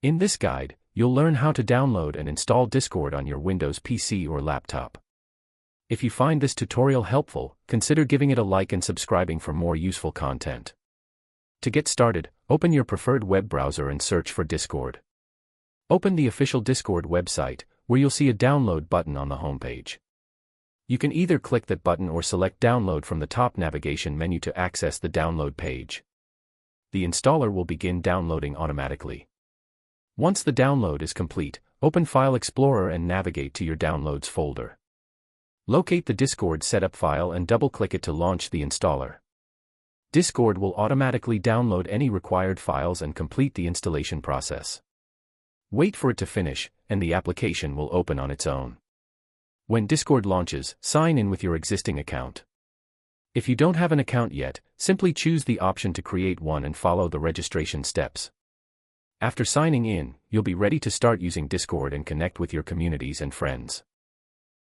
In this guide, you'll learn how to download and install Discord on your Windows PC or laptop. If you find this tutorial helpful, consider giving it a like and subscribing for more useful content. To get started, open your preferred web browser and search for Discord. Open the official Discord website, where you'll see a download button on the homepage. You can either click that button or select Download from the top navigation menu to access the download page. The installer will begin downloading automatically. Once the download is complete, open File Explorer and navigate to your Downloads folder. Locate the Discord setup file and double-click it to launch the installer. Discord will automatically download any required files and complete the installation process. Wait for it to finish, and the application will open on its own. When Discord launches, sign in with your existing account. If you don't have an account yet, simply choose the option to create one and follow the registration steps. After signing in, you'll be ready to start using Discord and connect with your communities and friends.